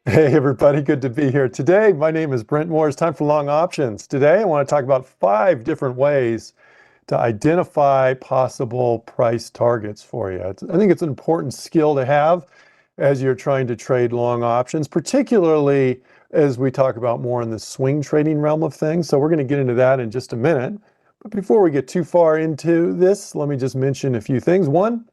Hey everybody, good to be here. Today, my name is Brent Moore. It's time for Long Options. Today, I want to talk about 5 different ways to identify possible price targets for you. I think it's an important skill to have as you're trying to trade long options, particularly as we talk about more in the swing trading realm of things. So we're going to get into that in just a minute. But before we get too far into this, let me just mention a few things. One,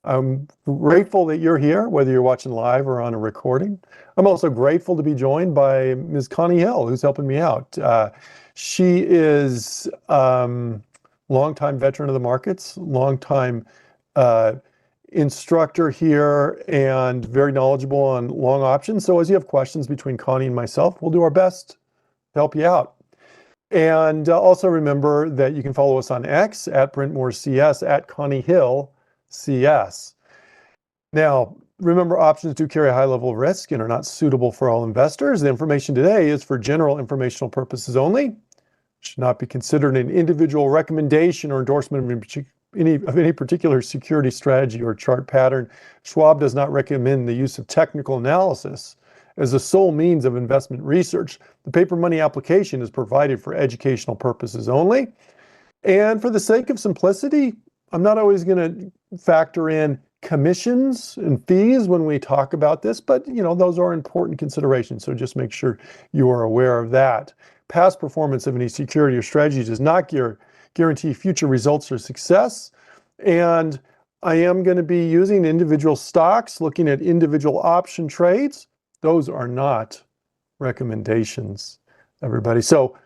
I'm grateful that you're here, whether you're watching live or on a recording. I'm also grateful to be joined by Ms. Connie Hill, who's helping me out. She is longtime veteran of the markets, longtime instructor here, and very knowledgeable on long options. So as you have questions between Connie and myself, we'll do our best to help you out. And also remember that you can follow us on X at BrentMooreCS, at Connie Hill CS. Now, remember, options do carry a high level of risk and are not suitable for all investors. The information today is for general informational purposes only. Should not be considered an individual recommendation or endorsement of any particular security strategy or chart pattern. Schwab does not recommend the use of technical analysis as the sole means of investment research. The paper money application is provided for educational purposes only. And for the sake of simplicity, I'm not always going to factor in commissions and fees when we talk about this, but those are important considerations. So just make sure you are aware of that. Past performance of any security or strategy does not guarantee future results or success. And I am going to be using individual stocks, looking at individual option trades. Those are not recommendations, everybody. So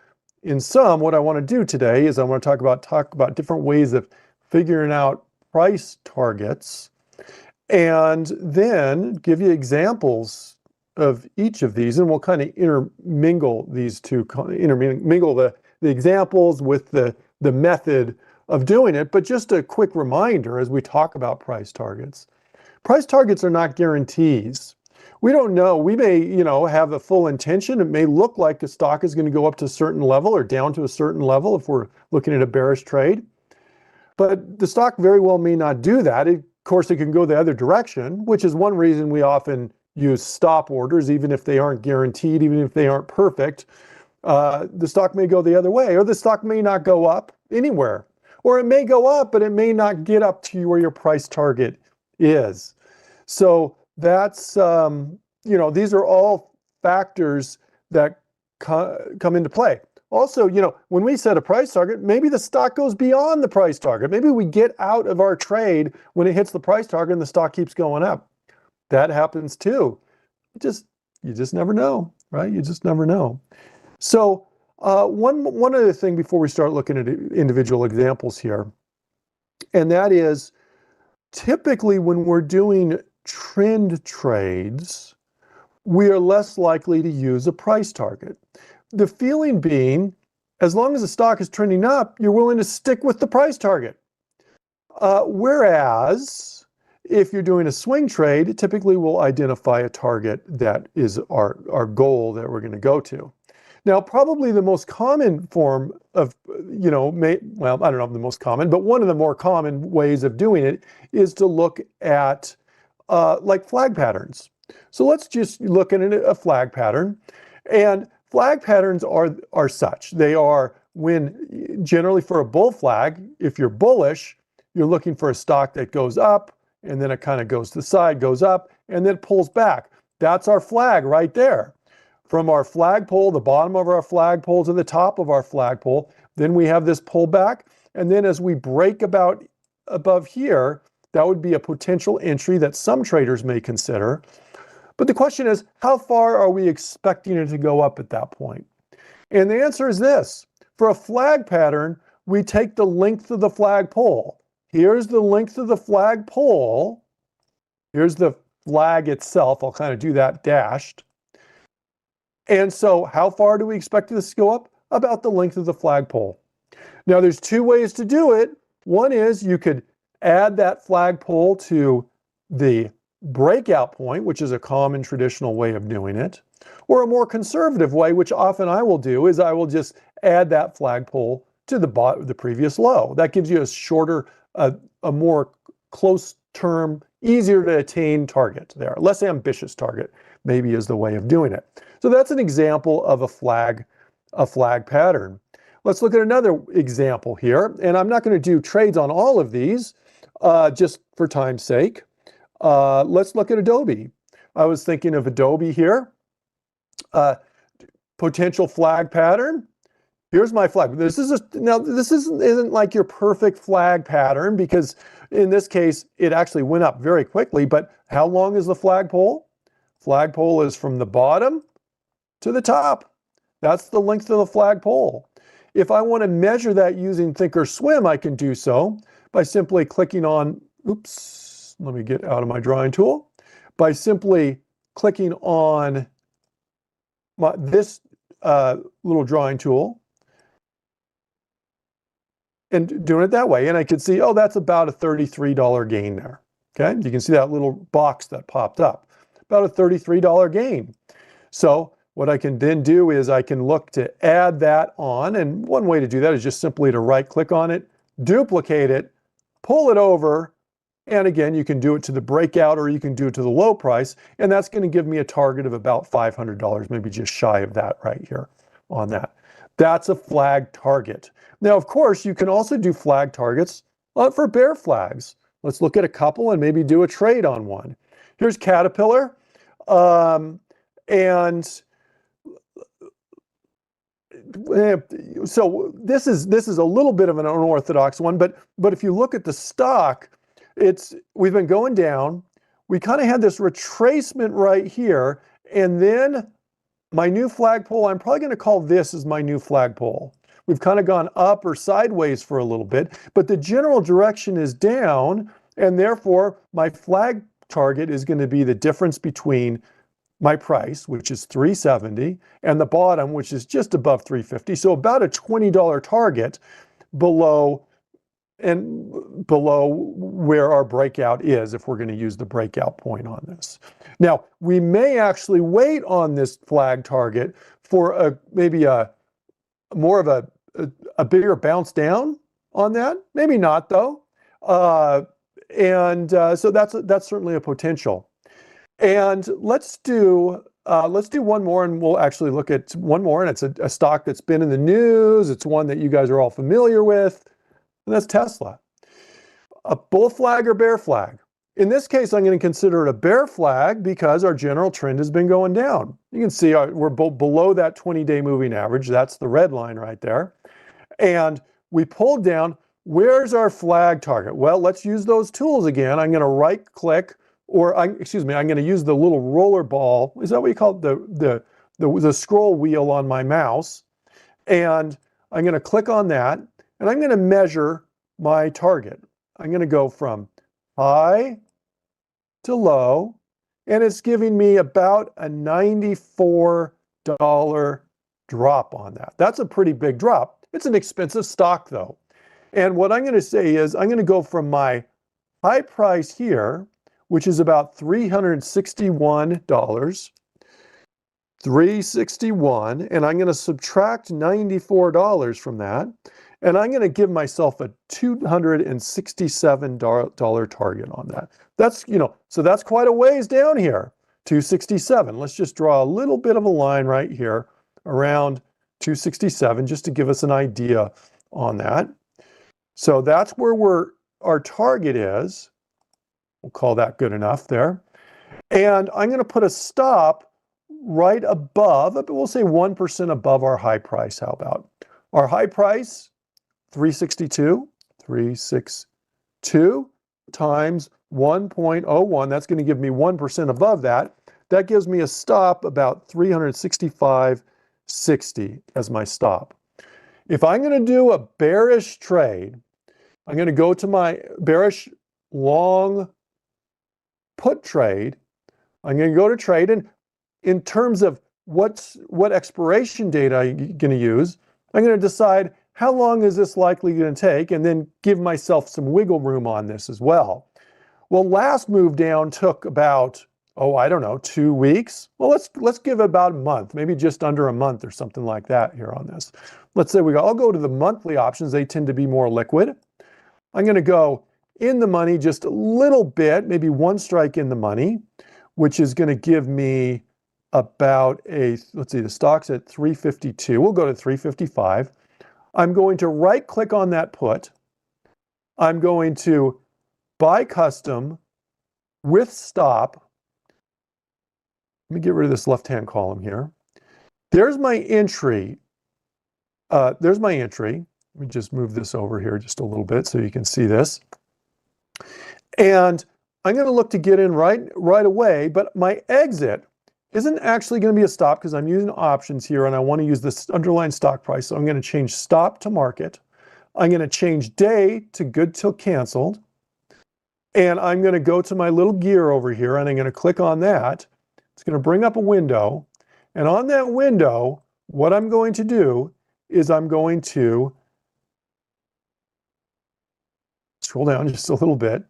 in sum, what I want to do today is I want to talk about different ways of figuring out price targets, and then give you examples of each of these, and we'll kind of intermingle these two, intermingle the examples with the method of doing it. But just a quick reminder as we talk about price targets. Price targets are not guarantees. We don't know. We may, have a full intention. It may look like the stock is going to go up to a certain level or down to a certain level if we're looking at a bearish trade. But the stock very well may not do that. Of course, it can go the other direction, which is one reason we often use stop orders, even if they aren't guaranteed, even if they aren't perfect. The stock may go the other way, or the stock may not go up anywhere. Or it may go up, but it may not get up to where your price target is. So that's, these are all factors that come into play. Also, when we set a price target, maybe the stock goes beyond the price target. Maybe we get out of our trade when it hits the price target and the stock keeps going up. That happens too. You just never know, right? You just never know. So one other thing before we start looking at individual examples here, and that is typically when we're doing trend trades, we are less likely to use a price target. The feeling being, as long as the stock is trending up, you're willing to stick with the price target. Whereas if you're doing a swing trade, typically we'll identify a target that is our goal that we're going to go to. Now, probably the most common form of, I don't know if the most common, but one of the more common ways of doing it is to look at like flag patterns. So let's just look at a flag pattern. And flag patterns are such. They are when, generally for a bull flag, if you're bullish, you're looking for a stock that goes up, and then it kind of goes to the side, goes up, and then it pulls back. That's our flag right there. From our flagpole, the bottom of our flagpole to the top of our flagpole, then we have this pullback. And then as we break above here, that would be a potential entry that some traders may consider. But the question is, how far are we expecting it to go up at that point? And the answer is this. For a flag pattern, we take the length of the flagpole. Here's the length of the flagpole. Here's the flag itself. I'll kind of do that dashed. And so how far do we expect this to go up? About the length of the flagpole. Now, there's 2 ways to do it. One is you could add that flagpole to the breakout point, which is a common traditional way of doing it, or a more conservative way, which often I will do, is I will just add that flagpole to the previous low. That gives you a shorter, a more close term easier to attain target there. Less ambitious target maybe is the way of doing it. So that's an example of a flag pattern. Let's look at another example here. And I'm not going to do trades on all of these just for time's sake. Let's look at Adobe. I was thinking of Adobe here. Potential flag pattern. Here's my flag. This isn't like your perfect flag pattern, because in this case, it actually went up very quickly. But how long is the flagpole? Flagpole is from the bottom to the top. That's the length of the flagpole. If I want to measure that using Thinkorswim, I can do so by simply clicking on, oops, let me get out of my drawing tool, by simply clicking on this little drawing tool and doing it that way. And I can see, oh, that's about a $33 gain there. Okay, you can see that little box that popped up, about a $33 gain. So what I can then do is I can look to add that on. And one way to do that is just simply to right click on it, duplicate it, pull it over. And again, you can do it to the breakout or you can do it to the low price. And that's going to give me a target of about $500, maybe just shy of that right here on that. That's a flag target. Now, of course, you can also do flag targets for bear flags. Let's look at a couple and maybe do a trade on one. Here's Caterpillar. So this is a little bit of an unorthodox one, but if you look at the stock, we've been going down. We kind of had this retracement right here, and then my new flagpole, I'm probably going to call this as my new flagpole. We've kind of gone up or sideways for a little bit, but the general direction is down, and therefore my flag target is going to be the difference between my price, which is $370, and the bottom, which is just above $350. So about a $20 target below where our breakout is, if we're going to use the breakout point on this. Now, we may actually wait on this flag target for maybe more of a bigger bounce down on that. Maybe not though. So that's certainly a potential. And let's do one more, and we'll actually look at one more, and it's a stock that's been in the news. It's one that you guys are all familiar with, and that's Tesla. A bull flag or bear flag? In this case, I'm going to consider it a bear flag because our general trend has been going down. You can see we're below that 20-day moving average. That's the red line right there. And we pulled down. Where's our flag target? Well, let's use those tools again. I'm going to right click, I'm going to use the little roller ball. Is that what you call it? The scroll wheel on my mouse. And I'm going to click on that, and I'm going to measure my target. I'm going to go from high to low, and it's giving me about a $94 drop on that. That's a pretty big drop. It's an expensive stock though. And what I'm going to say is I'm going to go from my high price here, which is about $361, $361, and I'm going to subtract $94 from that, and I'm going to give myself a $267 target on that. That's, so that's quite a ways down here, 267. Let's just draw a little bit of a line right here around 267 just to give us an idea on that. So that's where our target is. We'll call that good enough there. And I'm going to put a stop right above, but we'll say 1% above our high price. How about our high price? 362 times 1.01. That's going to give me 1% above that. That gives me a stop about 365.60 as my stop. If I'm going to do a bearish trade, I'm going to go to my bearish long put trade. I'm going to go to trade, and in terms of what expiration date I'm going to use, I'm going to decide how long is this likely going to take, and then give myself some wiggle room on this as well. Well, last move down took about, 2 weeks. Well, let's give it about a month, maybe just under a month or something like that here on this. Let's say I'll go to the monthly options. They tend to be more liquid. I'm going to go in the money just a little bit, maybe one strike in the money, which is going to give me about let's see, the stock's at 352. We'll go to 355. I'm going to right click on that put. I'm going to buy custom with stop. Let me get rid of this left-hand column here. There's my entry. There's my entry. Let me just move this over here just a little bit so you can see this. And I'm going to look to get in right away, but my exit isn't actually going to be a stop because I'm using options here and I want to use this underlying stock price. So I'm going to change stop to market. I'm going to change day to good till canceled. And I'm going to go to my little gear over here and I'm going to click on that. It's going to bring up a window. And on that window, what I'm going to do is I'm going to scroll down just a little bit.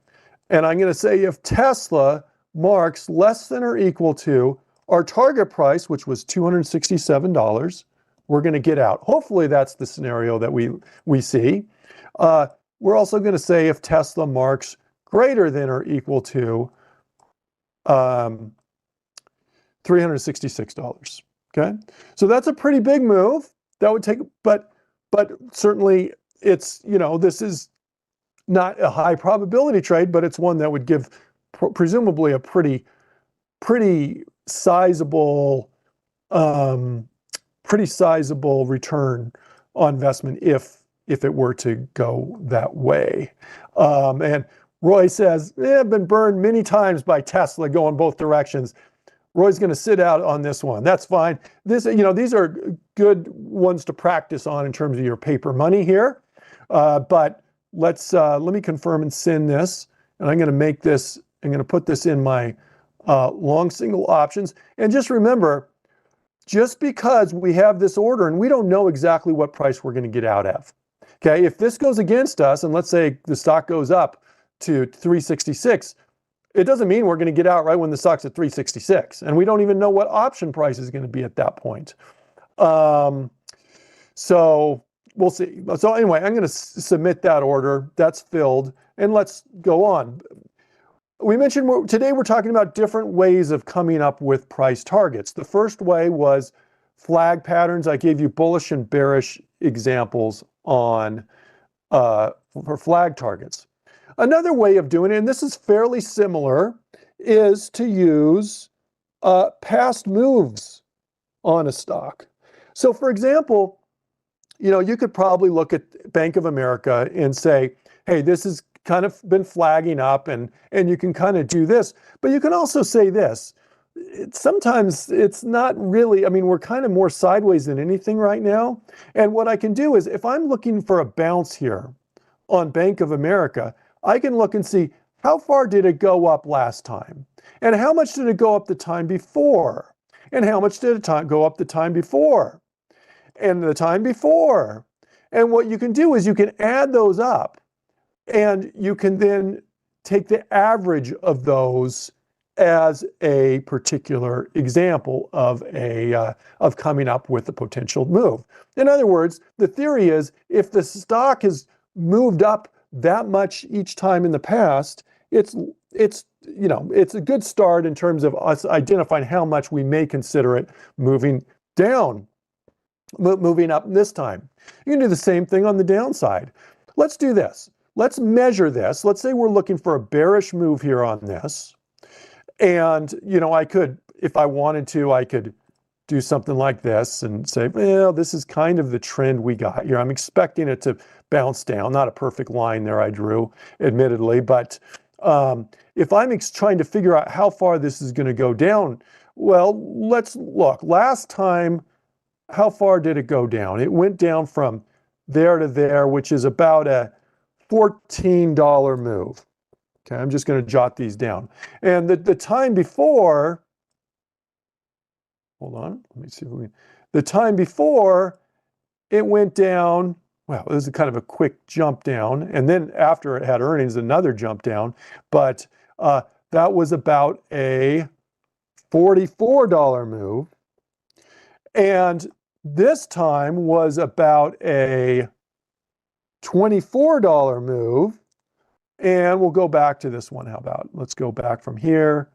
And I'm going to say if Tesla marks less than or equal to our target price, which was $267, we're going to get out. Hopefully that's the scenario that we see. We're also going to say if Tesla marks greater than or equal to $366. Okay, so that's a pretty big move. That would take, but certainly it's, you know, this is not a high probability trade, but it's one that would give presumably a pretty sizable return on investment if it were to go that way. And Roy says, I've been burned many times by Tesla going both directions. Roy's going to sit out on this one. That's fine. These are good ones to practice on in terms of your paper money here. But let me confirm and send this. And I'm going to make this, I'm going to put this in my long single options. And just remember, just because we have this order and we don't know exactly what price we're going to get out of. Okay, if this goes against us, and let's say the stock goes up to 366, it doesn't mean we're going to get out right when the stock's at 366. And we don't even know what option price is going to be at that point. So we'll see. So anyway, I'm going to submit that order. That's filled. And let's go on. We mentioned today we're talking about different ways of coming up with price targets. The first way was flag patterns. I gave you bullish and bearish examples on for flag targets. Another way of doing it, and this is fairly similar, is to use past moves on a stock. So for example, you could probably look at Bank of America and say, hey, this has kind of been flagging up and you can kind of do this. But you can also say this. Sometimes it's not really, I mean, we're kind of more sideways than anything right now. And what I can do is if I'm looking for a bounce here on Bank of America, I can look and see how far did it go up last time? And how much did it go up the time before? And how much did it go up the time before? And the time before. And what you can do is you can add those up and you can then take the average of those as a particular example of coming up with a potential move. In other words, the theory is if the stock has moved up that much each time in the past, it's a good start in terms of us identifying how much we may consider it moving down, moving up this time. You can do the same thing on the downside. Let's do this. Let's measure this. Let's say we're looking for a bearish move here on this. And, I could, if I wanted to, I could do something like this and say, well, this is kind of the trend we got here. I'm expecting it to bounce down. Not a perfect line there I drew, admittedly, but if I'm trying to figure out how far this is going to go down, well, let's look. Last time, how far did it go down? It went down from there to there, which is about a $14 move. Okay, I'm just going to jot these down. And the time before, hold on, let me see if we can. The time before, it went down, well, it was kind of a quick jump down. And then after it had earnings, another jump down. But that was about a $44 move. And this time was about a $24 move. And we'll go back to this one. How about, let's go back from here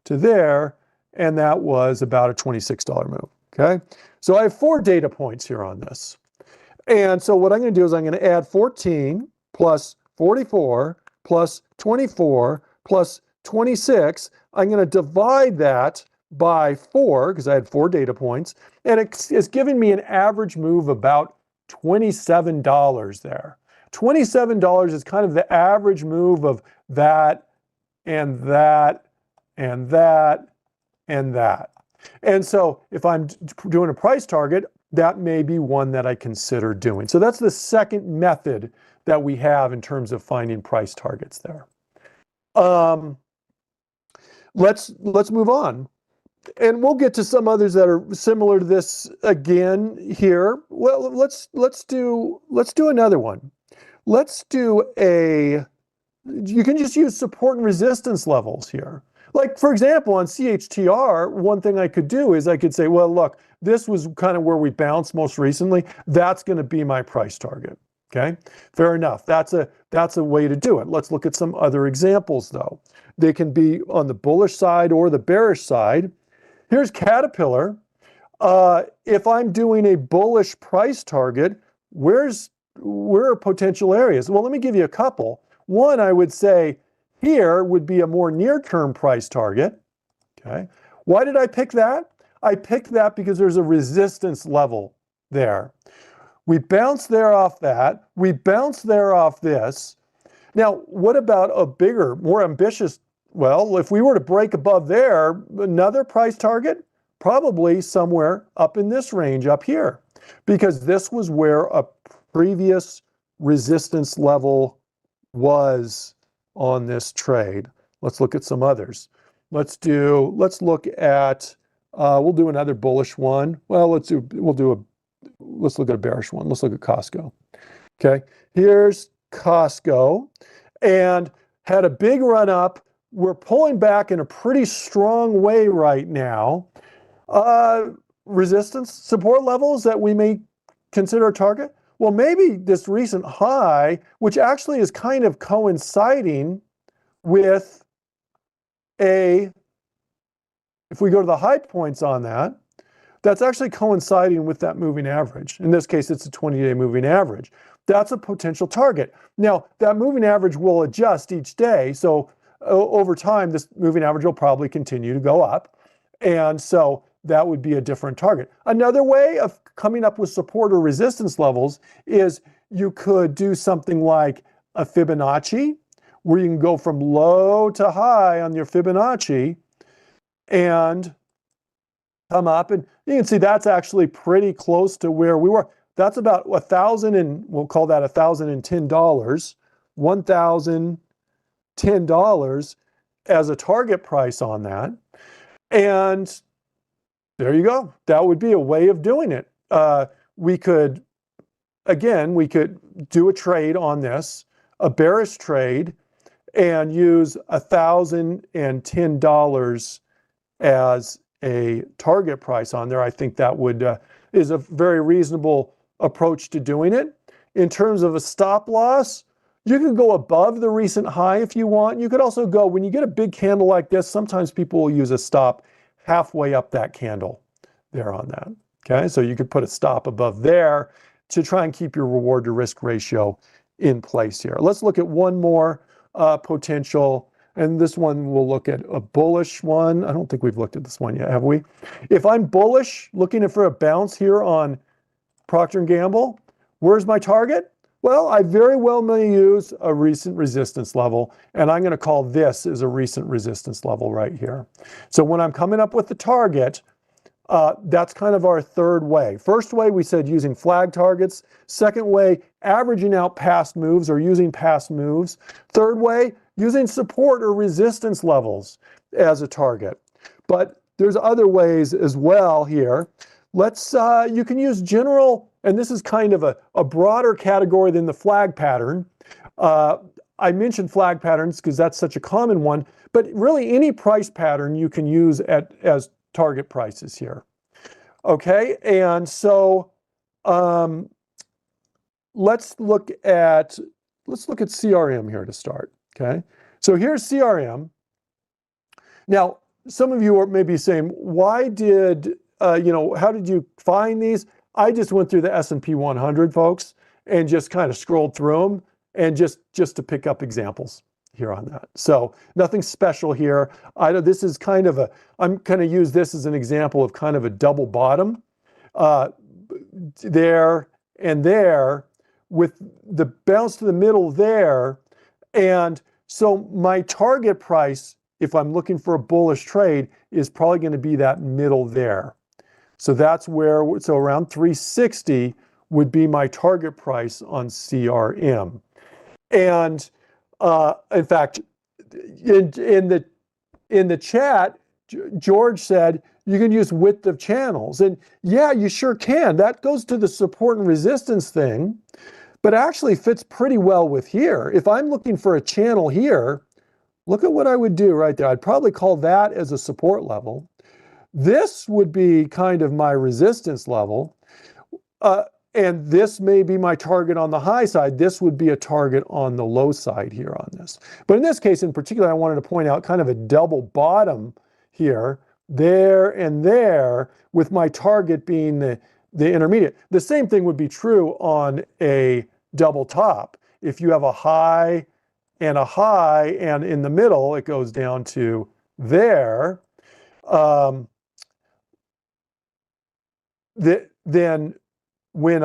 to there. And that was about a $26 move. Okay. So I have 4 data points here on this. And so what I'm going to do is I'm going to add 14 plus 44 plus 24 plus 26. I'm going to divide that by 4 because I had 4 data points. And it's giving me an average move about $27 there. $27 is kind of the average move of that and that and that and that. And so if I'm doing a price target, that may be one that I consider doing. So that's the second method that we have in terms of finding price targets there. Let's move on. And we'll get to some others that are similar to this again here. Well, let's do another one. Let's do you can just use support and resistance levels here. Like, for example, on CHTR, one thing I could do is I could say, well, look, this was kind of where we bounced most recently. That's going to be my price target. Okay, fair enough. That's a way to do it. Let's look at some other examples, though. They can be on the bullish side or the bearish side. Here's Caterpillar. If I'm doing a bullish price target, where are potential areas? Well, let me give you a couple. One, I would say here would be a more near-term price target. Okay. Why did I pick that? I picked that because there's a resistance level there. We bounced there off that. We bounced there off this. Now, what about a bigger, more ambitious? Well, if we were to break above there, another price target, probably somewhere up in this range up here, because this was where a previous resistance level was on this trade. Let's look at some others. Let's look at, we'll do another bullish one. Well, let's look at a bearish one. Let's look at Costco. Okay, here's Costco, and had a big run up. We're pulling back in a pretty strong way right now. Resistance, support levels that we may consider a target. Well, maybe this recent high, which actually is kind of coinciding with if we go to the high points on that, that's actually coinciding with that moving average. In this case, it's a 20-day moving average. That's a potential target. Now, that moving average will adjust each day. So over time, this moving average will probably continue to go up. And so that would be a different target. Another way of coming up with support or resistance levels is you could do something like a Fibonacci, where you can go from low to high on your Fibonacci and come up, and you can see that's actually pretty close to where we were. That's about $1,000, and we'll call that $1,010, $1,010 as a target price on that. And there you go. That would be a way of doing it. We could do a trade on this, a bearish trade, and use $1,010 as a target price on there. I think that is a very reasonable approach to doing it. In terms of a stop loss, you can go above the recent high if you want. You could also go, when you get a big candle like this, sometimes people will use a stop halfway up that candle there on that. Okay, so you could put a stop above there to try and keep your reward to risk ratio in place here. Let's look at one more potential, and this one we'll look at a bullish one. I don't think we've looked at this one yet, have we? If I'm bullish, looking for a bounce here on Procter & Gamble, where's my target? Well, I very well may use a recent resistance level, and I'm going to call this as a recent resistance level right here. So when I'm coming up with the target, that's kind of our third way. First way, we said using flag targets. Second way, averaging out past moves or using past moves. Third way, using support or resistance levels as a target. But there's other ways as well here. You can use general, and this is kind of a broader category than the flag pattern. I mentioned flag patterns because that's such a common one, but really any price pattern you can use as target prices here. Okay, and so let's look at CRM here to start. Okay, so here's CRM. Now, some of you are maybe saying, why did, how did you find these? I just went through the S&P 100, folks, and just kind of scrolled through them and just to pick up examples here on that. So nothing special here. This is kind of I'm going to use this as an example of kind of a double bottom there and there with the bounce to the middle there. And so my target price, if I'm looking for a bullish trade, is probably going to be that middle there. So that's where, so around 360 would be my target price on CRM. And in fact, in the chat, George said you can use width of channels. And yeah, you sure can. That goes to the support and resistance thing, but actually fits pretty well with here. If I'm looking for a channel here, look at what I would do right there. I'd probably call that as a support level. This would be kind of my resistance level. And this may be my target on the high side. This would be a target on the low side here on this. But in this case in particular, I wanted to point out kind of a double bottom here, there and there, with my target being the intermediate. The same thing would be true on a double top. If you have a high and a high, and in the middle, it goes down to there, then when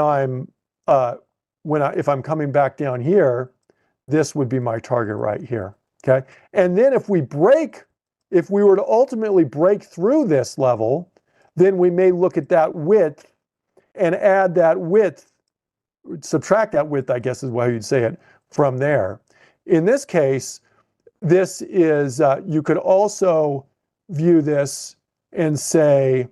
if I'm coming back down here, this would be my target right here, okay? And then if we were to ultimately break through this level, then we may look at that width and add that width, subtract that width, I guess is how you'd say it, from there. In this case, this is, you could also view this and say,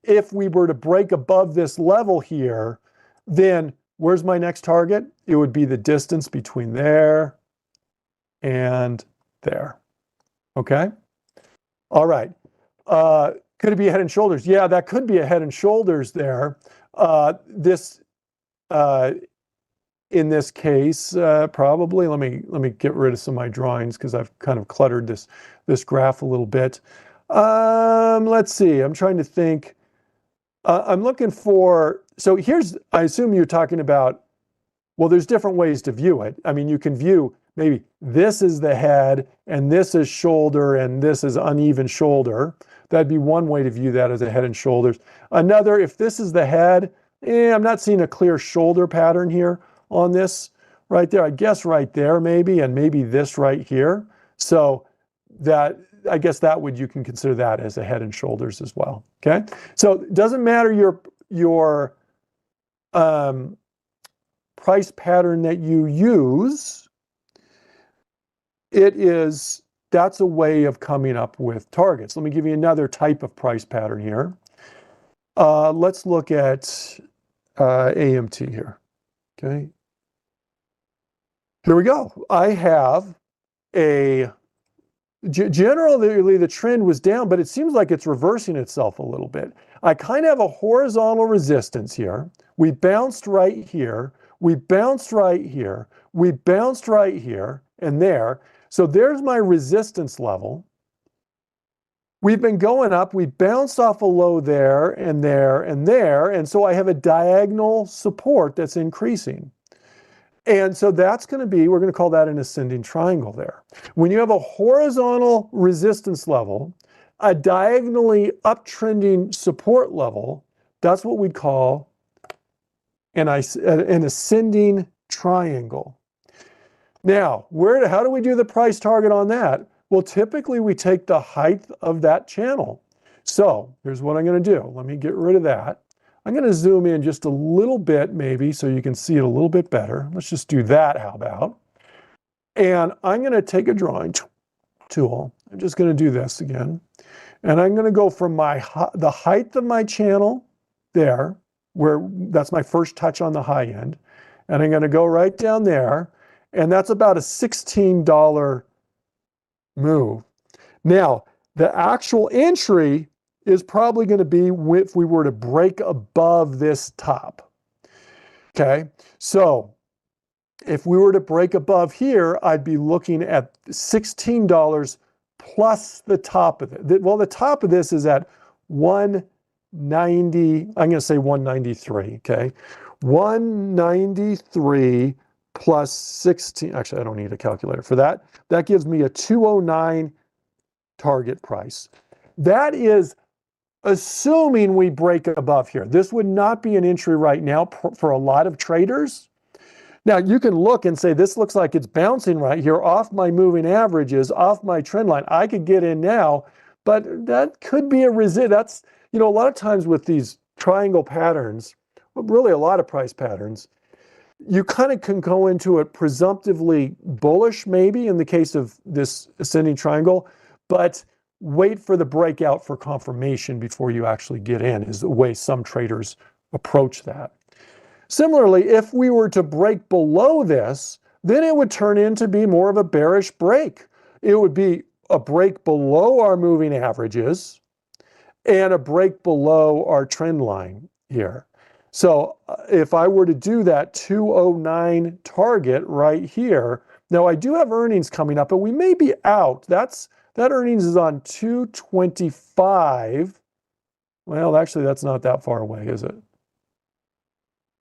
if we were to break above this level here, then where's my next target? It would be the distance between there and there. Okay? All right. Could it be a head and shoulders? Yeah, that could be a head and shoulders there. In this case, probably, let me get rid of some of my drawings because I've kind of cluttered this graph a little bit. Let's see, I'm trying to think. I'm looking for, so here's, I assume you're talking about, well, there's different ways to view it. I mean, you can view maybe this is the head and this is shoulder and this is uneven shoulder. That'd be one way to view that as a head and shoulders. Another, if this is the head, I'm not seeing a clear shoulder pattern here on this right there. I guess right there maybe, and maybe this right here. So that, I guess that would, you can consider that as a head and shoulders as well, okay? So it doesn't matter your price pattern that you use, that's a way of coming up with targets. Let me give you another type of price pattern here. Let's look at AMT here, okay? Here we go. I have generally the trend was down, but it seems like it's reversing itself a little bit. I kind of have a horizontal resistance here. We bounced right here. We bounced right here. We bounced right here and there. So there's my resistance level. We've been going up. We bounced off a low there and there and there. And so I have a diagonal support that's increasing. And so that's going to be, we're going to call that an ascending triangle there. When you have a horizontal resistance level, a diagonally uptrending support level, that's what we call an ascending triangle. Now, how do we do the price target on that? Well, typically we take the height of that channel. So here's what I'm going to do. Let me get rid of that. I'm going to zoom in just a little bit maybe so you can see it a little bit better. Let's just do that, how about? And I'm going to take a drawing tool. I'm just going to do this again. And I'm going to go from the height of my channel there, where that's my first touch on the high end. And I'm going to go right down there. And that's about a $16 move. Now, the actual entry is probably going to be if we were to break above this top. Okay, so if we were to break above here, I'd be looking at $16 plus the top of it. Well, the top of this is at 190, I'm going to say 193, okay? 193 plus 16, actually, I don't need a calculator for that. That gives me a 209 target price. That is assuming we break above here. This would not be an entry right now for a lot of traders. Now, you can look and say, this looks like it's bouncing right here off my moving averages, off my trend line. I could get in now, but that could be a resist. That's, a lot of times with these triangle patterns, really a lot of price patterns, you kind of can go into it presumptively bullish, maybe in the case of this ascending triangle, but wait for the breakout for confirmation before you actually get in, is the way some traders approach that. Similarly, if we were to break below this, then it would turn into be more of a bearish break. It would be a break below our moving averages and a break below our trend line here. So if I were to do that 209 target right here, now I do have earnings coming up, but we may be out. That earnings is on 225. Well, actually, that's not that far away, is it?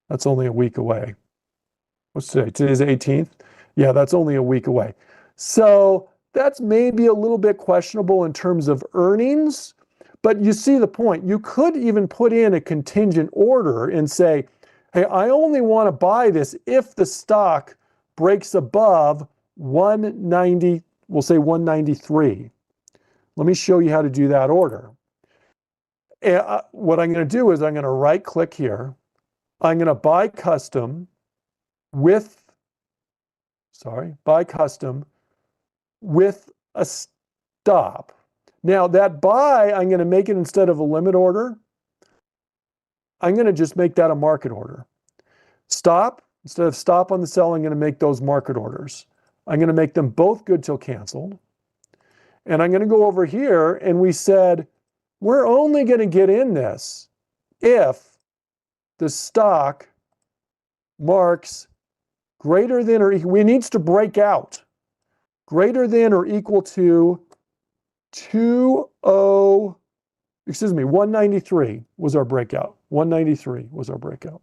That's only a week away. What's today? Today's the 18th? Yeah, that's only a week away. So that's maybe a little bit questionable in terms of earnings, but you see the point. You could even put in a contingent order and say, hey, I only want to buy this if the stock breaks above 190, we'll say 193. Let me show you how to do that order. What I'm going to do is I'm going to right click here. I'm going to buy custom with a stop. Now that buy, I'm going to make it instead of a limit order. I'm going to just make that a market order. Stop, instead of stop on the sell, I'm going to make those market orders. I'm going to make them both good till canceled. And I'm going to go over here and we said, we're only going to get in this if the stock marks greater than or equal, it needs to break out greater than or equal to 193 was our breakout. 193 was our breakout.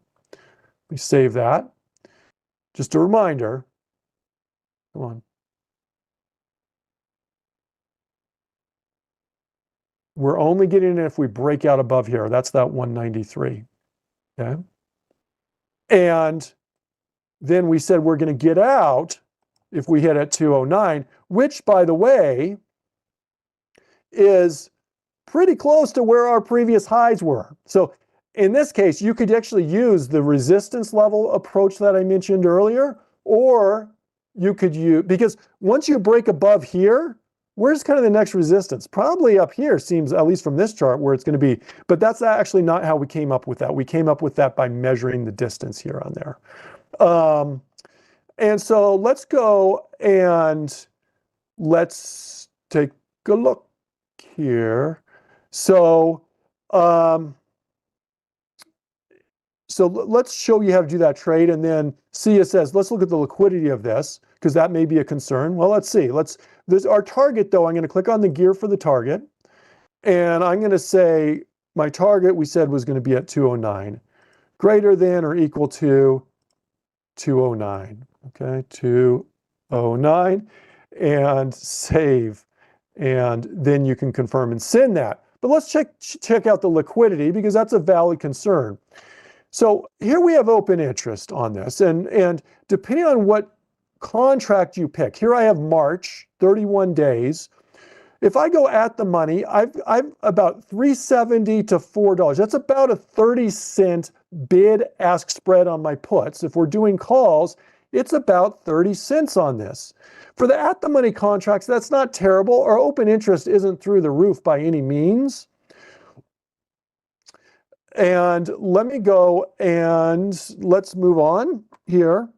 We save that. Just a reminder. Come on. We're only getting it if we break out above here. That's that 193. Okay. And then we said we're going to get out if we hit at 209, which, by the way, is pretty close to where our previous highs were. So in this case, you could actually use the resistance level approach that I mentioned earlier, or you could use, because once you break above here, where's kind of the next resistance? Probably up here seems, at least from this chart, where it's going to be. But that's actually not how we came up with that. We came up with that by measuring the distance here on there. And so let's go and let's take a look here. So let's show you how to do that trade, and then Sia says, let's look at the liquidity of this, because that may be a concern. Well, let's see. There's our target, though. I'm going to click on the gear for the target, and I'm going to say my target, we said, was going to be at 209, greater than or equal to 209. Okay, 209, and save. And then you can confirm and send that. But let's check out the liquidity, because that's a valid concern. So here we have open interest on this, and depending on what contract you pick, here I have March, 31 days. If I go at the money, I've about $3.70 to $4. That's about a 30-cent bid-ask spread on my puts. If we're doing calls, it's about 30 cents on this. For the at-the-money contracts, that's not terrible. Our open interest isn't through the roof by any means. And let me go and let's move on here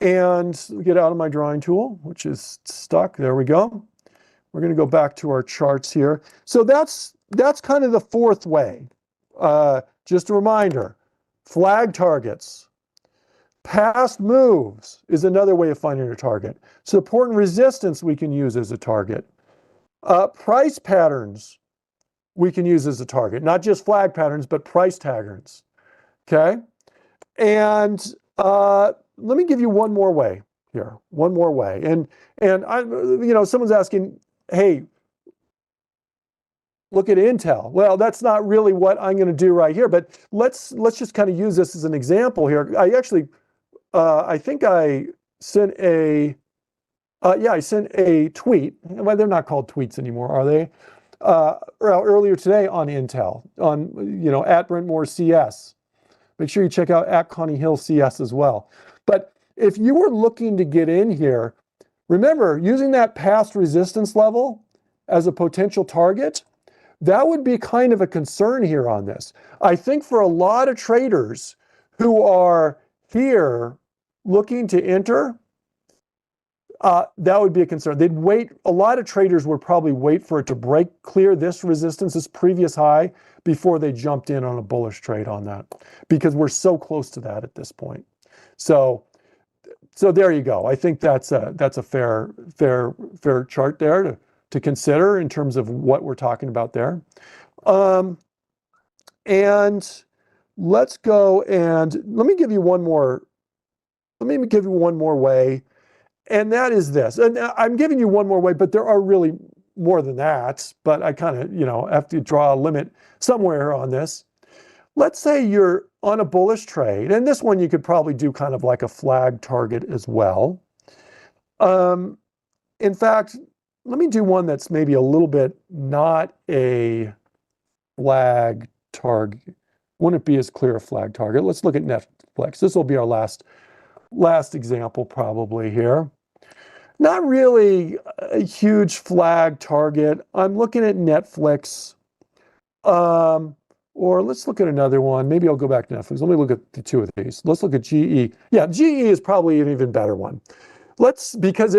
and get out of my drawing tool, which is stuck. There we go. We're going to go back to our charts here. So that's kind of the fourth way. Just a reminder, flag targets. Past moves is another way of finding a target. Support and resistance we can use as a target. Price patterns we can use as a target, not just flag patterns, but price patterns. Okay? And let me give you one more way here, one more way. And someone's asking, hey, look at Intel. Well, that's not really what I'm going to do right here, but let's just kind of use this as an example here. I think I sent a tweet. Well, they're not called tweets anymore, are they? Earlier today on Intel, on at Brentmore CS. Make sure you check out at Connie Hill CS as well. But if you were looking to get in here, remember using that past resistance level as a potential target, that would be kind of a concern here on this. I think for a lot of traders who are here looking to enter, that would be a concern. They'd wait. A lot of traders would probably wait for it to clear this resistance, this previous high, before they jumped in on a bullish trade on that, because we're so close to that at this point. So there you go. I think that's a fair chart there to consider in terms of what we're talking about there. And let's go and let me give you one more way. And that is this. And I'm giving you one more way, but there are really more than that. But I kind of, have to draw a limit somewhere on this. Let's say you're on a bullish trade, and this one you could probably do kind of like a flag target as well. In fact, let me do one that's maybe a little bit not a flag target. Wouldn't it be as clear a flag target? Let's look at Netflix. This will be our last example probably here. Not really a huge flag target. I'm looking at Netflix. Or let's look at another one. Maybe I'll go back to Netflix. Let me look at the two of these. Let's look at GE. Yeah, GE is probably an even better one. Because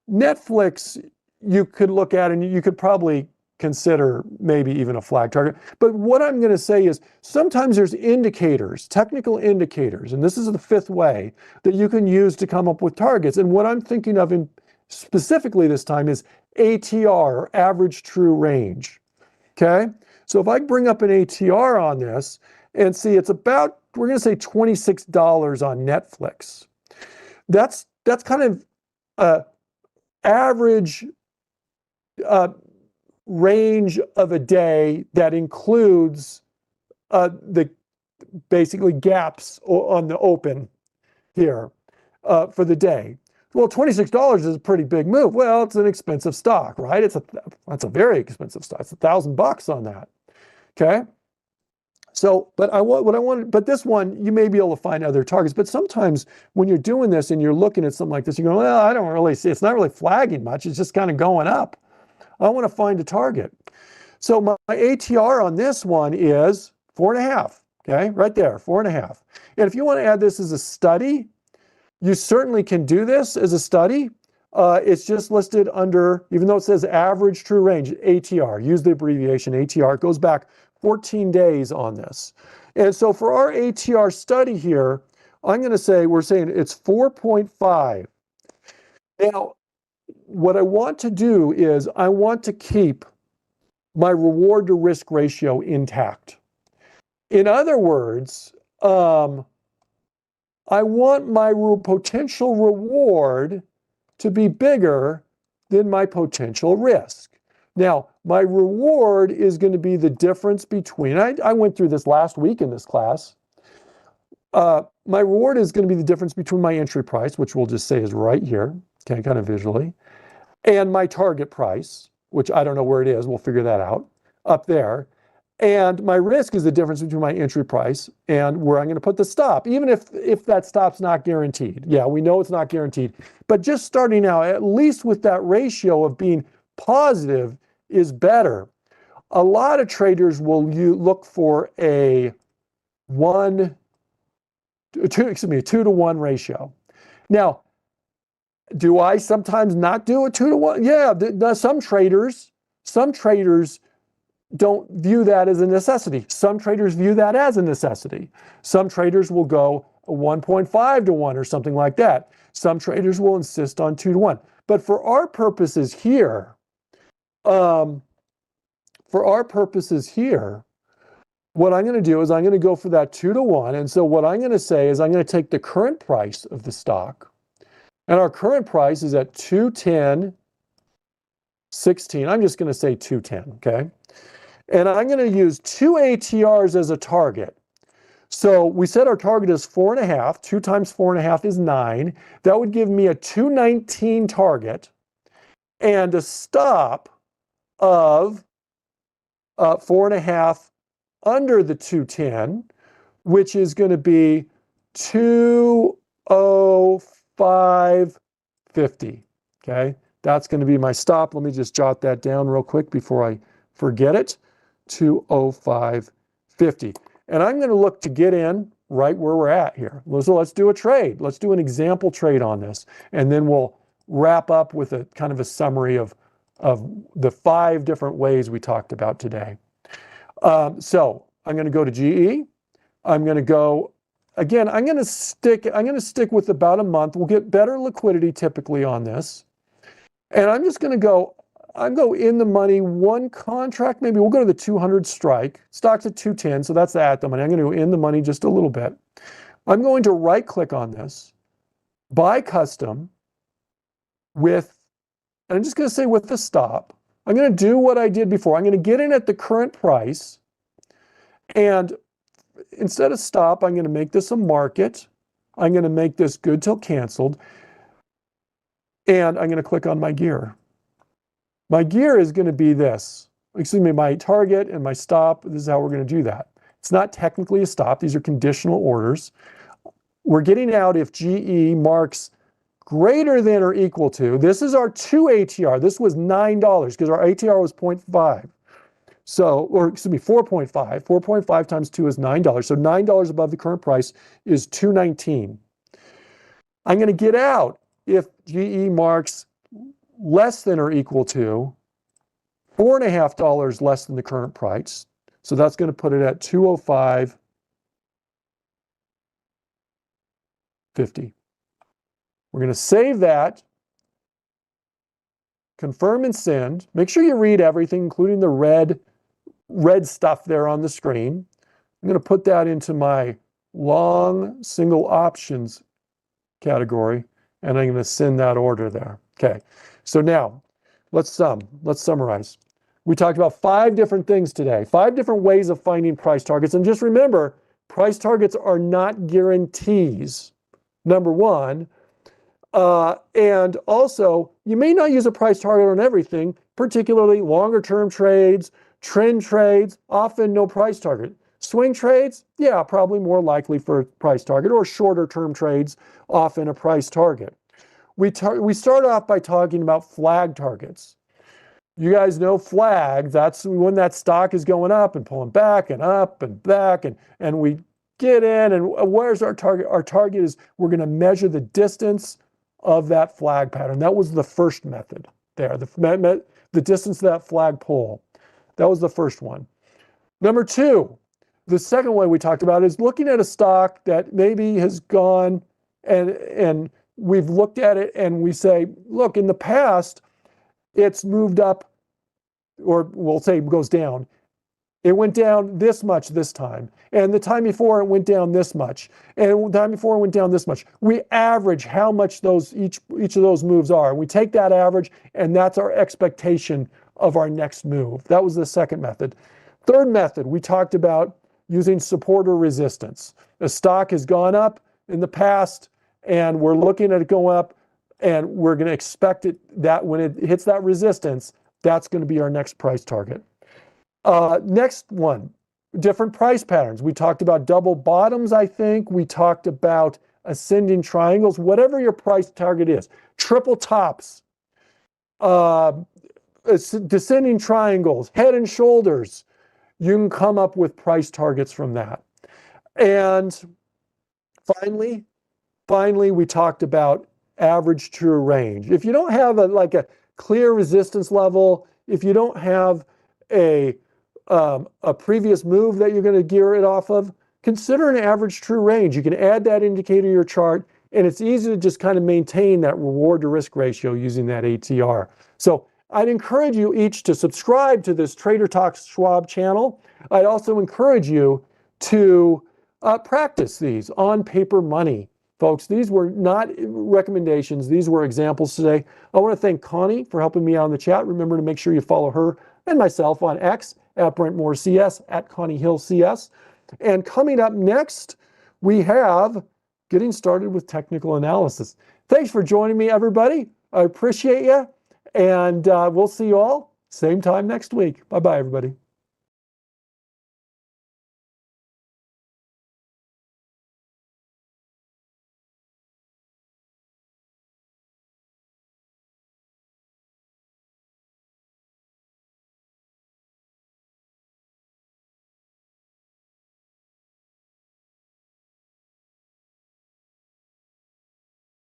Netflix you could look at and you could probably consider maybe even a flag target. But what I'm going to say is sometimes there's indicators, technical indicators, and this is the fifth way that you can use to come up with targets. And what I'm thinking of specifically this time is ATR, or average true range. Okay? So if I bring up an ATR on this and see it's about, we're going to say $26 on Netflix. That's kind of average range of a day that includes the basically gaps on the open here for the day. Well, $26 is a pretty big move. Well, it's an expensive stock, right? That's a very expensive stock. It's $1,000 on that. Okay. So, but this one, you may be able to find other targets. But sometimes when you're doing this and you're looking at something like this, you go, well, I don't really see. It's not really flagging much. It's just kind of going up. I want to find a target. So my ATR on this one is 4.5. Okay, right there, 4.5. And if you want to add this as a study, you certainly can do this as a study. It's just listed under, even though it says average true range, ATR, use the abbreviation ATR. It goes back 14 days on this. And so for our ATR study here, I'm going to say, we're saying it's 4.5. Now, what I want to do is I want to keep my reward to risk ratio intact. In other words, I want my potential reward to be bigger than my potential risk. Now, my reward is going to be the difference between, I went through this last week in this class. My reward is going to be the difference between my entry price, which we'll just say is right here, okay, kind of visually, and my target price, which I don't know where it is. We'll figure that out up there. And my risk is the difference between my entry price and where I'm going to put the stop, even if that stop's not guaranteed. Yeah, we know it's not guaranteed. But just starting out, at least with that ratio of being positive is better. A lot of traders will look for a 2 to 1 ratio. Now, do I sometimes not do a 2 to 1? Yeah, some traders don't view that as a necessity. Some traders view that as a necessity. Some traders will go 1.5 to 1 or something like that. Some traders will insist on 2 to 1. But for our purposes here, what I'm going to do is I'm going to go for that 2 to 1. And so what I'm going to say is I'm going to take the current price of the stock. And our current price is at 210.16. I'm just going to say 210, okay? And I'm going to use 2 ATRs as a target. So we said our target is 4.5. 2 times 4.5 is 9. That would give me a 219 target and a stop of 4.5 under the 210, which is going to be 205.50. Okay, that's going to be my stop. Let me just jot that down real quick before I forget it. 205.50. And I'm going to look to get in right where we're at here. So let's do a trade. Let's do an example trade on this. And then we'll wrap up with a kind of a summary of the 5 different ways we talked about today. So I'm going to go to GE. I'm going to go, again, I'm going to stick with about a month. We'll get better liquidity typically on this. And I'm just going to go in the money, one contract, maybe we'll go to the 200 strike. Stock's at 210, so that's the at the money. I'm going to go in the money just a little bit. I'm going to right click on this, buy custom with, and I'm just going to say with the stop. I'm going to do what I did before. I'm going to get in at the current price. And instead of stop, I'm going to make this a market. I'm going to make this good till canceled. And I'm going to click on my gear. My gear is going to be this. Excuse me, my target and my stop. This is how we're going to do that. It's not technically a stop. These are conditional orders. We're getting out if GE marks greater than or equal to. This is our 2 ATR. This was $9 because our ATR was 0.5. So, or excuse me, 4.5. 4.5 times 2 is $9. So $9 above the current price is $219. I'm going to get out if GE marks less than or equal to $4.50 less than the current price. So that's going to put it at 205.50. We're going to save that, confirm and send. Make sure you read everything, including the red stuff there on the screen. I'm going to put that into my long single options category, and I'm going to send that order there. Okay, so now let's summarize. We talked about 5 different things today, 5 different ways of finding price targets. And just remember, price targets are not guarantees, number one. And also, you may not use a price target on everything, particularly longer term trades, trend trades, often no price target. Swing trades, yeah, probably more likely for a price target, or shorter term trades, often a price target. We start off by talking about flag targets. You guys know flag, that's when that stock is going up and pulling back and up and back, and we get in, and where's our target? Our target is we're going to measure the distance of that flag pattern. That was the first method there, the distance of that flag pole. That was the first one. Number 2, the second way we talked about is looking at a stock that maybe has gone and we've looked at it and we say, look, in the past, it's moved up, or we'll say it goes down. It went down this much this time. And the time before it went down this much. And the time before it went down this much. We average how much each of those moves are. We take that average, and that's our expectation of our next move. That was the second method. Third method, we talked about using support or resistance. A stock has gone up in the past, and we're looking at it going up, and we're going to expect it that when it hits that resistance, that's going to be our next price target. Next one, different price patterns. We talked about double bottoms, I think. We talked about ascending triangles, whatever your price target is. Triple tops, descending triangles, head and shoulders. You can come up with price targets from that. And finally, we talked about average true range. If you don't have a clear resistance level, if you don't have a a previous move that you're going to gear it off of, consider an average true range. You can add that indicator to your chart, and it's easy to just kind of maintain that reward to risk ratio using that ATR. So I'd encourage you each to subscribe to this Trader Talks Schwab channel. I'd also encourage you to practice these on paper money. Folks, these were not recommendations. These were examples today. I want to thank Connie for helping me out in the chat. Remember to make sure you follow her and myself on X at Brent Moore CS, at Connie Hill CS. And coming up next, we have getting started with technical analysis. Thanks for joining me, everybody. I appreciate you. And we'll see you all same time next week. Bye-bye, everybody.